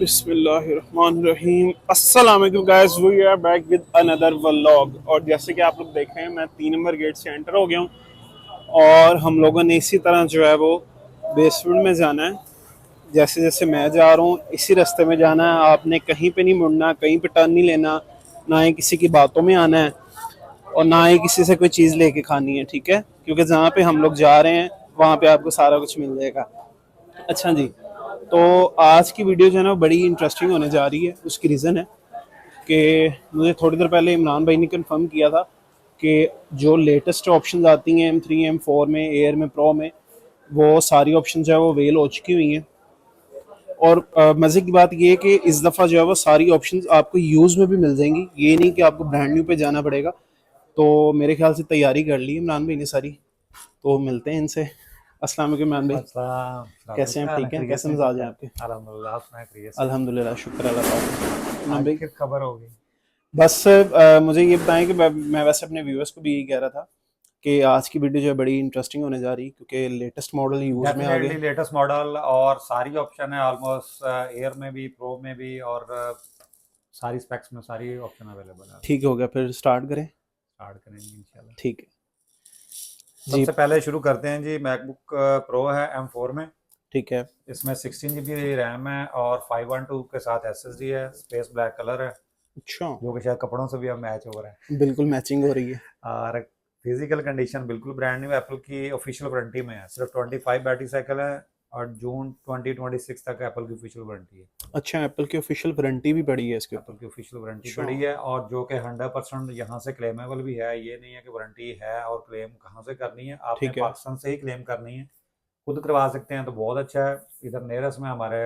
बिस्मिल्लाहिर्रहमानिर्रहीम। अस्सलाम वालेकुम guys, we are back with another vlog. और जैसे कि आप लोग देख रहे हैं, मैं 3 नंबर गेट से एंटर हो गया हूँ और हम लोगों ने इसी तरह जो है वो बेसमेंट में जाना है। जैसे जैसे मैं जा रहा हूँ इसी रास्ते में जाना है। आपने कहीं पे नहीं मुड़ना, कहीं पे टर्न नहीं लेना, ना ही किसी की बातों में आना है और ना ही किसी से कोई चीज़ लेके खानी है, ठीक है? क्योंकि जहाँ पे हम लोग जा रहे हैं वहाँ पे आपको सारा कुछ मिल जाएगा। अच्छा जी, तो आज की वीडियो जो है ना बड़ी इंटरेस्टिंग होने जा रही है। उसकी रीज़न है कि मुझे थोड़ी देर पहले इमरान भाई ने कंफर्म किया था कि जो लेटेस्ट ऑप्शंस आती हैं M3 M4 में, एयर में, प्रो में, वो सारी ऑप्शन जो है वो वेल हो चुकी हुई हैं। और मज़े की बात ये है कि इस दफ़ा जो है वो सारी ऑप्शंस आपको यूज़ में भी मिल जाएंगी। ये नहीं कि आपको ब्रांड न्यू पे जाना पड़ेगा। तो मेरे ख्याल से तैयारी कर ली है इमरान भाई ने सारी। तो मिलते हैं इनसे। अस्सलाम वालेकुम इमरान भाई, अस्सलाम भाई, कैसे हैं? क्या आप हाल है? ठीक हैं? खैरियत कैसे से हैं? मिजाज हैं आपके? अल्हम्दुलिल्लाह, आप सुनाए खैरियत से हैं? अल्हम्दुलिल्लाह, शुक्र अल्लाह का। इमरान आज भाई, फिर खबर होगी। बस मुझे ये बताएं कि मैं वैसे अपने व्यूअर्स को भी यही कह रहा था कि आज की वीडियो जो है बड़ी इंटरेस्टिंग होने जा रही है क्योंकि लेटेस्ट मॉडल यूज़ में आ गए डेफिनेटली हैं। लेटेस्ट मॉडल और सारी ऑप्शन है ऑलमोस्ट, एयर में भी, प्रो में भी, और सारी स्पेक्स में सारी ऑप्शन अवेलेबल है। ठीक हो गया, फिर स्टार्ट करें? स्टार्ट करेंगे इंशाल्लाह। ठीक है जी। सबसे पहले शुरू करते हैं जी, मैकबुक प्रो है M4 में। ठीक है। इसमें 16 GB रैम है और 512 के साथ SSD है। स्पेस ब्लैक कलर है, अच्छा, जो कि शायद कपड़ों से भी अब मैच हो रहा है। बिल्कुल मैचिंग हो रही है। और फिजिकल कंडीशन बिल्कुल ब्रांड न्यू, एप्पल की ऑफिशियल वारंटी में है। सिर्फ 25 बैटरी साइकिल है और जून 2026 तक एप्पल की ऑफिशियल वारंटी है। अच्छा, एप्पल की ऑफिशियल वारंटी भी पड़ी है इसके ऊपर? एप्पल की ऑफिशियल वारंटी अच्छा, पड़ी है, और जो कि 100% यहाँ से क्लेमेबल भी है। ये नहीं है कि वारंटी है और क्लेम कहाँ से करनी है, आपने ठीक है। पाकिस्तान से ही क्लेम करनी है। खुद करवा सकते हैं तो बहुत अच्छा है। इधर नियरेस्ट में हमारे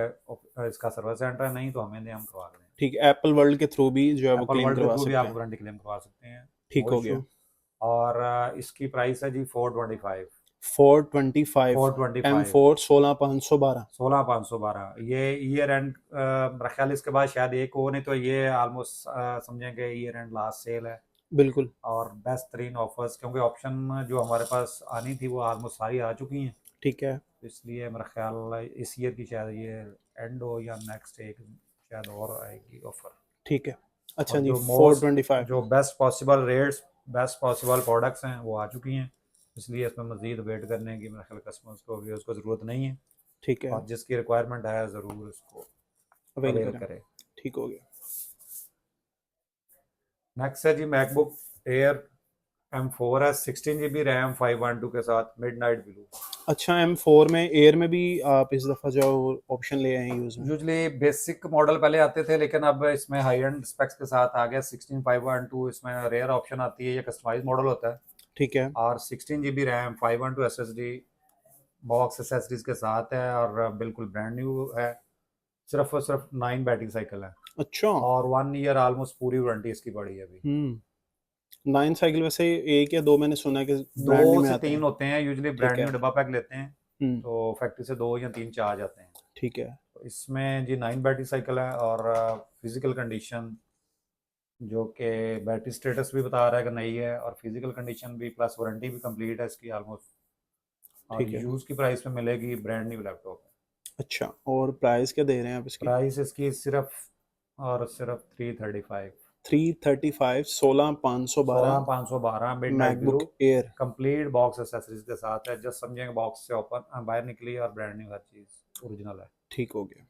इसका सर्विस सेंटर है, नहीं तो हमें हम करवा दें। ठीक है, एप्पल वर्ल्ड के थ्रू भी जो है वो एप्पल क्लेम वर्ल्ड के करवा थ्रू भी सकते आप हैं। वारंटी क्लेम करवा सकते हैं, ठीक नो हो इशू। गया। और इसकी प्राइस है जी 425। 425। M 425, four 16,512। 16,512। ये ईयर एंड मेरा ख्याल इसके बाद शायद एक हो, नहीं तो ये ऑलमोस्ट समझेंगे ईयर एंड लास्ट सेल है। बिल्कुल। और बेस्ट तरीन ऑफर्स, क्योंकि ऑप्शन जो हमारे पास आनी थी वो ऑलमोस्ट सारी आ चुकी हैं। ठीक है। तो इसलिए मेरा ख्याल इस ईयर की शायद ये एंड हो, या नेक्स्ट एक शायद और आएगी ऑफर। ठीक है। अच्छा और जी, जो फोर मोस्ट, ट्वेंटी फाइव जो best possible rates, best possible products हैं वो आ चुकी हैं। इसलिए इसमें मज़ीद वेट करने की मेरे ख्याल कस्टमर्स को भी उसको ज़रूरत नहीं है। ठीक है, और जिसकी रिक्वायरमेंट है ज़रूर उसको अवेल अवेल करें। करे। ठीक हो गया। नेक्स्ट है जी मैकबुक एयर M4 है। 16 GB रैम 512 के साथ, मिड नाइट ब्लू। अच्छा, M4 में, एयर में भी आप इस दफ़ा जो ऑप्शन ले आए हैं यूज़ में? यूजली बेसिक मॉडल पहले आते थे, लेकिन अब इसमें हाई एंड स्पेक्स के साथ आ गया 16 512। इसमें रेयर ऑप्शन आती है, ये कस्टमाइज मॉडल होता है। ठीक है। और 16 GB RAM 512 SSD box accessories के साथ है, और बिल्कुल ब्रांड न्यू है। सिर्फ और सिर्फ 9 बैटरी साइकिल है, अच्छा। और 1 ईयर ऑलमोस्ट पूरी वारंटी इसकी पड़ी है अभी। 9 साइकिल वैसे एक या दो मैंने सुना है कि ब्रांड न्यू दो में से आते तीन हैं। होते हैं यूजली, ठीक ब्रांड है। न्यू डब्बा पैक लेते हैं। हम्म। तो फैक्ट्री से 2 या 3 चार्ज आते हैं। ठीक है। तो इसमें जी 9 बैटरी साइकिल है, और फिजिकल कंडीशन जो कि बैटरी स्टेटस भी बता रहा है कि नहीं है, और फिजिकल कंडीशन भी प्लस वारंटी भी कंप्लीट है इसकी ऑलमोस्ट। और ठीक है। यूज़ की प्राइस में मिलेगी ब्रांड न्यू लैपटॉप। अच्छा, और प्राइस क्या दे रहे हैं आप इसकी? प्राइस इसकी सिर्फ और सिर्फ 335। 335, 16,512। 16,512 mid night blue. MacBook air. Complete box accessories के साथ है। जस्ट समझेंगे बॉक्स से ओपन बाहर निकली और ब्रांड न्यू हर चीज़ ओरिजिनल है। ठीक हो गया।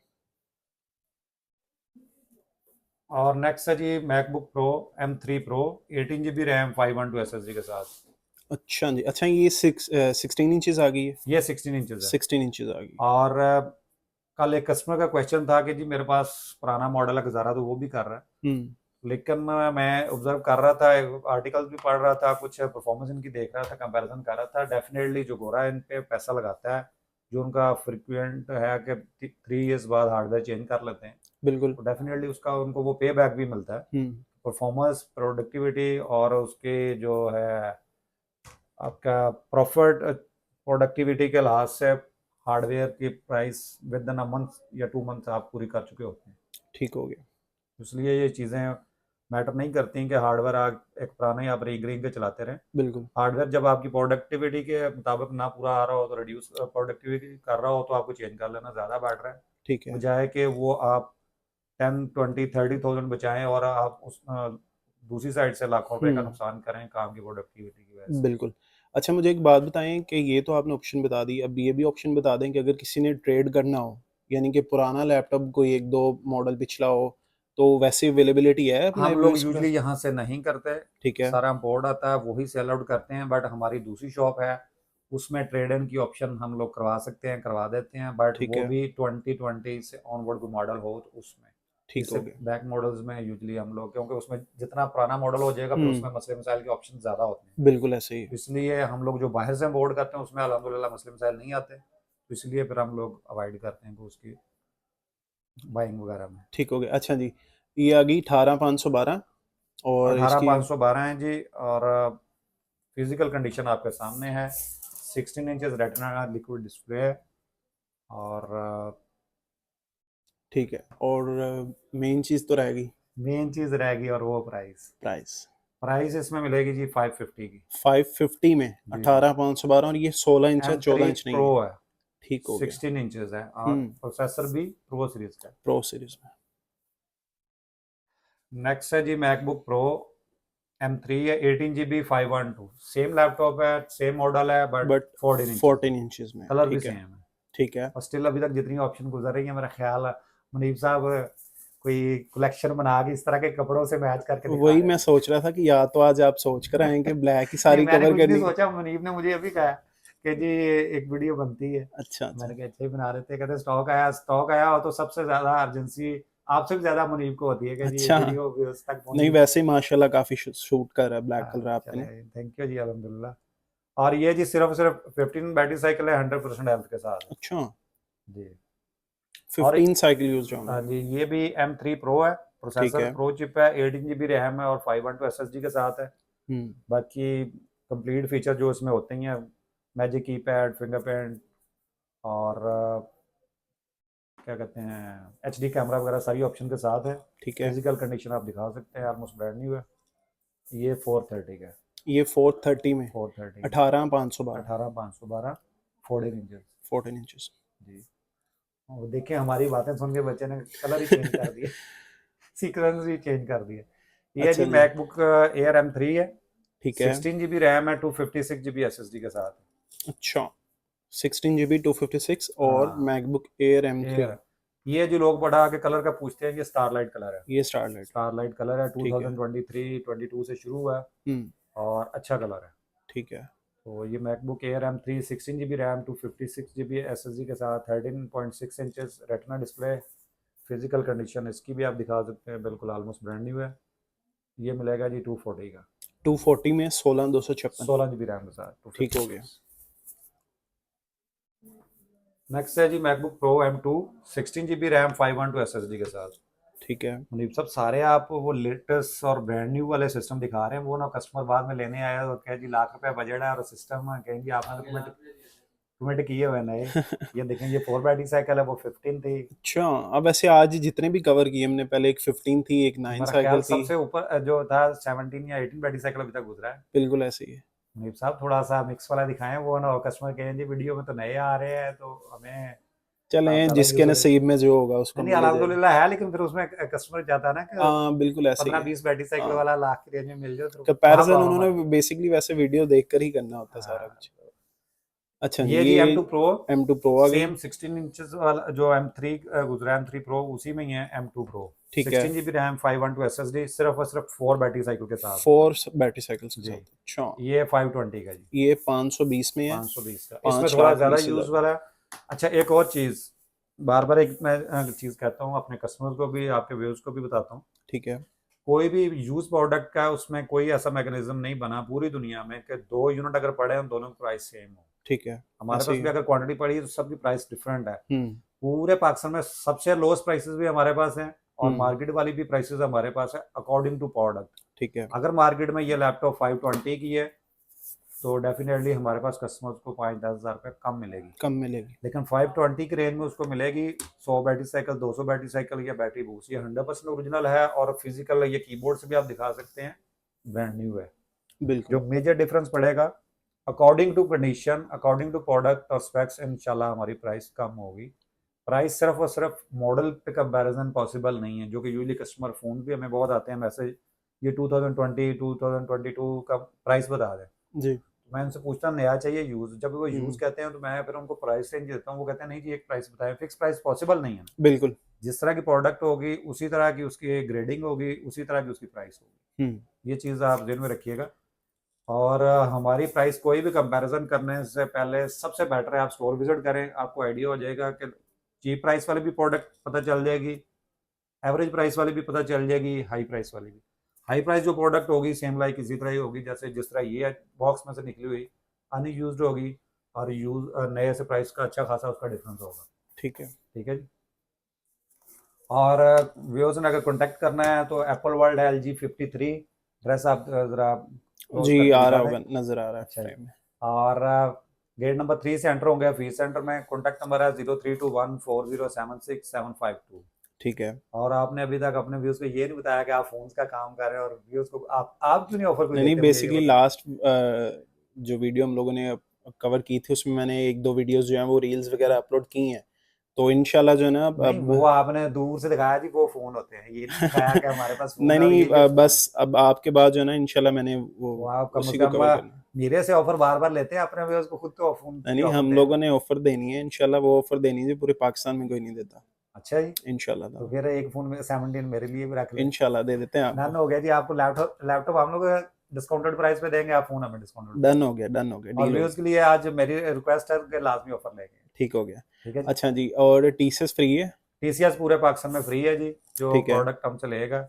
और नेक्स्ट है जी MacBook Pro M3 pro, 18 GB RAM 512 SSD के साथ। अच्छा जी, अच्छा ये 16 इंचज़ आ गई है? ये 16 इंचज़ है। 16 इंचज़ आ गई। और कल एक कस्टमर का क्वेश्चन था कि जी मेरे पास पुराना मॉडल है गुजारा, तो वो भी कर रहा है। हम्म। लेकिन मैं ऑब्जर्व कर रहा था, आर्टिकल भी पढ़ रहा था, कुछ परफॉर्मेंस इनकी देख रहा था, कंपैरिजन कर रहा था। डेफिनेटली जो गोरा इन पे पैसा लगाता है, जो उनका फ्रिक्वेंट है कि 3 ईयर्स बाद हार्डवेयर चेंज कर लेते हैं, बिल्कुल। तो डेफिनेटली उसका उनको वो पे बैक भी मिलता है। हम्म। परफॉर्मेंस, प्रोडक्टिविटी, और उसके जो है आपका प्रॉफिट, प्रोडक्टिविटी के लिहाज से हार्डवेयर की price with in a month या 2 मंथ आप पूरी कर चुके होते हैं। ठीक हो गया। इसलिए ये चीज़ें मैटर नहीं करती कि हार्डवेयर आप एक पुराना ही आप रीग्रीन के चलाते रहें। बिल्कुल। हार्डवेयर जब आपकी प्रोडक्टिविटी के मुताबिक ना पूरा आ रहा हो, तो रिड्यूस प्रोडक्टिविटी कर रहा हो, तो आपको चेंज कर लेना ज़्यादा बेटर है, ठीक है। बजाय कि वो आप 10, 20, 30,000 बचाएं और आप उस दूसरी साइड से लाखों रुपए का हम्म, नुकसान करें काम की प्रोडक्टिविटी की वजह से। बिल्कुल। अच्छा, मुझे एक बात बताएं कि ये तो आपने ऑप्शन बता दी, अब ये भी ऑप्शन बता दें कि अगर किसी ने ट्रेड करना हो, यानी कि पुराना लैपटॉप कोई एक दो मॉडल पिछला हो, तो वैसी अवेलेबिलिटी है अपने हम लोग व्यूअर्स के यूजली पास? यहाँ से नहीं करते, ठीक है। सारा बोर्ड आता है वही सेल आउट करते हैं, बट हमारी दूसरी शॉप है उसमें ट्रेड इन की ऑप्शन हम लोग करवा सकते हैं, करवा देते हैं, बट ठीक वो है। भी 2020 से ऑनवर्ड कोई मॉडल हो तो उसमें। ठीक इससे हो गया। बैक मॉडल्स में यूजली हम लोग, क्योंकि उसमें जितना पुराना मॉडल हो जाएगा फिर हम्म, उसमें मसले मसाइल के ऑप्शन ज़्यादा होते हैं, बिल्कुल ऐसे ही है। इसलिए हम लोग जो बाहर से बोर्ड करते हैं उसमें अल्हम्दुलिल्लाह मसले मसाइल नहीं आते, तो इसलिए फिर हम लोग अवॉइड करते हैं कि उसकी बाइंग वगैरह में। ठीक हो गया। अच्छा जी, ये आ गई 18512 और अठारह इसकी। पाँच सौ बारह है जी, और फिजिकल कंडीशन आपके सामने है, 16 इंचेस रेटिना लिक्विड डिस्प्ले है, और ठीक है, और मेन चीज़ तो रहेगी मेन चीज़ रहेगी और वो प्राइस। प्राइस। प्राइस इसमें मिलेगी जी 550 की। 550 में जी जी। 18512, और ये 16 इंच है, एम 14 थ्री इंच नहीं प्रो है। है, ठीक हो गया। 16 इंचेस है, और हम्म, प्रोसेसर भी प्रो सीरीज का है। प्रो सीरीज में। नेक्स्ट है जी मैकबुक प्रो M3 है, 18 GB 512, सेम लैपटॉप है, सेम मॉडल है, बट बट 14 इंचेस है, 14 इंचेस में, कलर भी ठीक है। सेम है। ठीक है। और स्टिल अभी तक जितनी ऑप्शन गुजर रही है मेरा ख्याल है मुनीब साहब कोई कलेक्शन बना के इस तरह के कपड़ों से मैच करके दिखा वही रहे मैं थे। सोच रहा था कि या तो आज आप सोच कर आए कि ब्लैक ही नहीं सारी मैंने कवर कुछ नहीं करनी है। सोचा, मुनीब ने मुझे अभी कहा कि जी एक वीडियो बनती है, अच्छा अच्छा। मैंने कहा अच्छा ही बना रहे थे, कहते स्टॉक आया हो तो सबसे ज्यादा अर्जेंसी आपसे भी ज्यादा मुनीब को होती है कि जी ये अच्छा, वीडियो व्यूअर्स तक नहीं पहुंचनी वैसे चाहिए। ही माशाल्लाह काफी शूट कर रहा है ब्लैक कलर हाँ, आपने। चले थैंक यू जी अल्हम्दुलिल्लाह। और ये जी सिर्फ सिर्फ 15 बैटरी साइकिल है, 100% हेल्थ के साथ है अच्छा, जी। और 15 साइकिल यूज होंगे। हाँ जी, ये भी M3 प्रो है, ठीक प्रोसेसर है। प्रो चिप है, 18 GB रैम है और 512 SSD के साथ है। हम्म। बाकी कंप्लीट फीचर जो इसमें होते हैं, मैजिक कीपैड, फिंगरप्रिंट, और क्या कहते हैं HD कैमरा वगैरह सारी ऑप्शन के साथ है। ठीक है। फिजिकल कंडीशन आप दिखा सकते हैं, ऑलमोस्ट ब्रांड न्यू है। ये 430 का है, ये 430 में 430 में 18512, 18,512, 14 इंचेस 14 इंचेस। जी। और देखिए हमारी बातें सुन के बच्चे ने कलर ही चेंज कर दिए, सीक्वेंस भी चेंज कर दिए। ये है अच्छा जी जी। मैकबुक एयर M3 है, ठीक है। 16 GB रैम है, 256 GB SSD के साथ। अच्छा, 16 GB 256 और हाँ मैकबुक एयर M3। एयर, ये जो लोग बढ़ा के कलर का पूछते हैं, ये स्टारलाइट कलर है, ये स्टारलाइट। स्टारलाइट कलर है, ठीक है। 2023-22 से शुरू हुआ है हम्म। और अच्छा कलर है। ठीक है। तो ये MacBook air M3 16 GB RAM, 256 GB SSD के साथ, 13.6 inches retina display. Physical condition इसकी भी आप दिखा सकते हैं, बिल्कुल ऑलमोस्ट ब्रांड न्यू है। ये मिलेगा जी 240 का, 240 में 16256। 16 GB रैम के साथ, ठीक हो गया। 256। नेक्स्ट है जी MacBook Pro M2, 16 GB RAM, 512 SSD के साथ। ठीक है। मुनीब साहब सारे आप वो लेटेस्ट और ब्रांड न्यू वाले सिस्टम दिखा रहे हैं, वो ना कस्टमर बाद में लेने आया तो कहे जी लाख रुपए बजट है और सिस्टम कहेंगे आपने तो कमेंट कमेंट किए हुए नए। ये देखें ये 4 बैटरी साइकिल है, वो 15 थी। अच्छा, अब वैसे आज जितने भी कवर किए हमने, पहले एक 15 थी, एक 9 मेरा ख्याल साइकिल थी। सबसे ऊपर जो था 17 या 18 बैटरी साइकिल अभी तक गुजरा है। बिल्कुल ऐसे ही है। मुनीब साहब थोड़ा सा मिक्स वाला दिखाएं, वो ना कस्टमर कहें जी वीडियो में तो नए आ रहे हैं तो हमें चलें, ज़्यादा जिसके यूज़ हो रही। नसीब में जो होगा उसको नहीं नहीं मिल ही जाएगा। अल्हम्दुलिल्लाह है, लेकिन फिर उसमें कस्टमर चाहता है ना कि हाँ बिल्कुल ऐसे ही पंद्रह है। बीस बैटरी साइकिल हाँ, वाला लाख की रेंज में मिल जाए तो वहाँ कंपैरिजन प्रॉब्लम उन्होंने आती है। बेसिकली वैसे वीडियो देखकर ही करना होता है सारा हाँ, कुछ। अच्छा जी, ये जी ये M2 प्रो, M2 प्रो आ गई। सेम 16 इंचेस वाला जो M3 गुजरा M3 प्रो उसी में ही है M2 प्रो। ठीक है। 16 GB रैम, 512 SSD, सिर्फ और सिर्फ 4 बैटरी साइकिल के साथ। 4 बैटरी साइकिल्स के जी, साथ। अच्छा, ये 520 का जी, ये 520 में है। 520 का, इसमें 5 थोड़ा लाख ज़्यादा 20 हज़ार यूज़ में। वाला है। अच्छा एक और चीज़, बार बार एक मैं चीज़ कहता हूँ अपने कस्टमर्स को भी, आपके व्यूअर्स को भी बताता हूँ, ठीक है। कोई भी यूज प्रोडक्ट का उसमें कोई ऐसा मैकेनिज्म नहीं बना पूरी दुनिया में कि 2 यूनिट अगर पड़े हैं दोनों की प्राइस सेम हो। ठीक है। हमारे ऐसे पास ही भी है। अगर क्वांटिटी पड़ी है तो सबकी प्राइस डिफरेंट है। हम्म। पूरे पाकिस्तान में सबसे लोएस्ट प्राइसेस भी हमारे पास हैं और हम्म। मार्केट वाली भी प्राइसेस हमारे पास है अकॉर्डिंग टू प्रोडक्ट। ठीक है। अगर मार्केट में ये लैपटॉप 520 की है तो डेफिनेटली हमारे पास कस्टमर्स को 5-10 हज़ार रुपये कम मिलेगी, कम मिलेगी। लेकिन 520 की रेंज में उसको मिलेगी 100 बैटरी साइकिल, 200 बैटरी साइकिल या बैटरी बूस्ट। ये 100% ओरिजिनल है और फिजिकल ये कीबोर्ड से भी आप दिखा सकते हैं, ब्रांड न्यू है। बिल्कुल। जो मेजर डिफरेंस पड़ेगा according to condition, according to product और स्पेक्स, इंशाल्लाह हमारी प्राइस कम होगी। प्राइस सिर्फ और सिर्फ मॉडल पे कंपैरिजन पॉसिबल नहीं है, जो कि यूजली कस्टमर फोन भी हमें बहुत आते हैं मैसेज, ये 2020 2022 का प्राइस बता दें। जी। मैं उनसे पूछता नया चाहिए यूज, जब वो यूज हम्म, कहते हैं तो मैं फिर उनको प्राइस रेंज देता हूँ, वो कहते हैं नहीं जी एक प्राइस बताएं, फिक्स प्राइस पॉसिबल नहीं है। बिल्कुल। जिस तरह की प्रोडक्ट होगी उसी तरह की उसकी ग्रेडिंग होगी, उसी तरह की उसकी प्राइस होगी। हम्म। ये चीज़ आप ध्यान में रखिएगा। और हमारी प्राइस कोई भी कंपैरिजन करने से पहले सबसे बेटर है आप स्टोर विजिट करें, आपको आइडिया हो जाएगा कि चीप प्राइस वाली भी प्रोडक्ट पता चल जाएगी, एवरेज प्राइस वाली भी पता चल जाएगी, हाई प्राइस वाली भी। हाई प्राइस जो प्रोडक्ट होगी सेम लाइक इसी तरह ही होगी, जैसे जिस तरह ये बॉक्स में से निकली हुई अनयूज्ड होगी, और यूज नए से प्राइस का अच्छा खासा उसका डिफरेंस होगा। ठीक है। ठीक है जी। और व्यूअर्स ने अगर कॉन्टैक्ट करना है तो एप्पल वर्ल्ड है LG53 ड्रेस, आप ज़रा क्लोज जी करके आ रहा दिखा दें। होगा, नजर आ रहा है अच्छा जी। फ्रेम में। और गेट नंबर 3 से एंटर होंगे फीस सेंटर में, कॉन्टैक्ट नंबर है 03214076 762। ठीक है। और आपने अभी तक अपने व्यूज को ये नहीं बताया कि आप फोन्स का काम कर रहे हैं, और व्यूज को आप क्यों नहीं ऑफर कोई नहीं नहीं, देते, मुझे ये बेसिकली बताएं। लास्ट जो वीडियो हम लोगों ने कवर की थी उसमें मैंने एक दो वीडियोस जो हैं वो रील्स वगैरह अपलोड की हैं, तो इंशाल्लाह जो है ना नहीं अब वो आपने दूर से दिखाया जी, वो फोन होते हैं, ये नहीं दिखाया कि हमारे पास फोन नहीं है और नहीं, ये फोन है। बस अब आपके बाद जो है ना इंशाल्लाह मैंने वो वो आप कम उसी से को कम कवर करना है। मेरे से ऑफर बार बार लेते हैं, अपने व्यूअर्स को खुद तो फोन नहीं की नहीं, ऑफर हम दें। लोगों ने ऑफर देनी है इंशाल्लाह, वो ऑफर देनी है जो पूरे पाकिस्तान में कोई नहीं देता। अच्छा जी। इंशाल्लाह तो ताला। फिर एक फोन में 17 मेरे लिए भी रख लें। इंशाल्लाह दे देते हैं डन आपको। हो गया जी, आपको लैपटॉप लैपटॉप हम लोग डिस्काउंटेड प्राइस पे देंगे, आप फोन हमें डिस्काउंटेड प्राइस डन पे हो गया, देंगे। डन हो गया, और डील हो व्यूअर्स गया। के लिए आज मेरी रिक्वेस्ट है कि लाजमी ऑफर लेंगे। ठीक हो गया। ठीक है जी। अच्छा जी, और टीसीएस फ्री है? TCS पूरे पाकिस्तान में फ्री है जी, जो ठीक है। प्रोडक्ट हमसे लेगा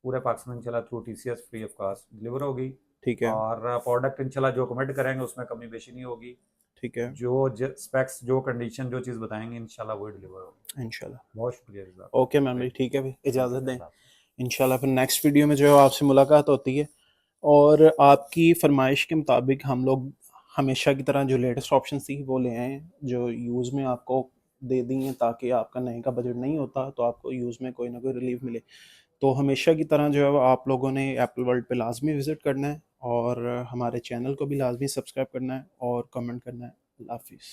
पूरे पाकिस्तान में इंशाल्लाह through TCS free of cost deliver होगी। ठीक है। और प्रोडक्ट इंशाल्लाह जो कमेंट करेंगे उसमें कमी बेशी नहीं होगी, ठीक है। जो स्पेक्स जो कंडीशन जो चीज़ बताएंगे इंशाल्लाह वो डिलीवर होगी। इंशाल्लाह। बहुत शुक्रिया जज़ाक। ओके मैम जी, थैंक ठीक है भाई, थैंक यू इजाज़त दें। अल्लाह हाफ़िज़। इंशाल्लाह फिर नेक्स्ट वीडियो में जो है आपसे मुलाकात होती है, और आपकी फरमाइश के मुताबिक हम लोग हमेशा की तरह जो लेटेस्ट ऑप्शन थी वो ले आए हैं, जो यूज़ में आपको दे दी हैं, ताकि आपका नए का बजट नहीं होता तो आपको यूज़ में कोई ना कोई रिलीफ मिले। तो हमेशा की तरह जो है वो आप लोगों ने एप्पल वर्ल्ड पे लाजमी विज़िट करना है, और हमारे चैनल को भी लाजमी सब्सक्राइब करना है और कमेंट करना है। अल्लाह हाफिज़।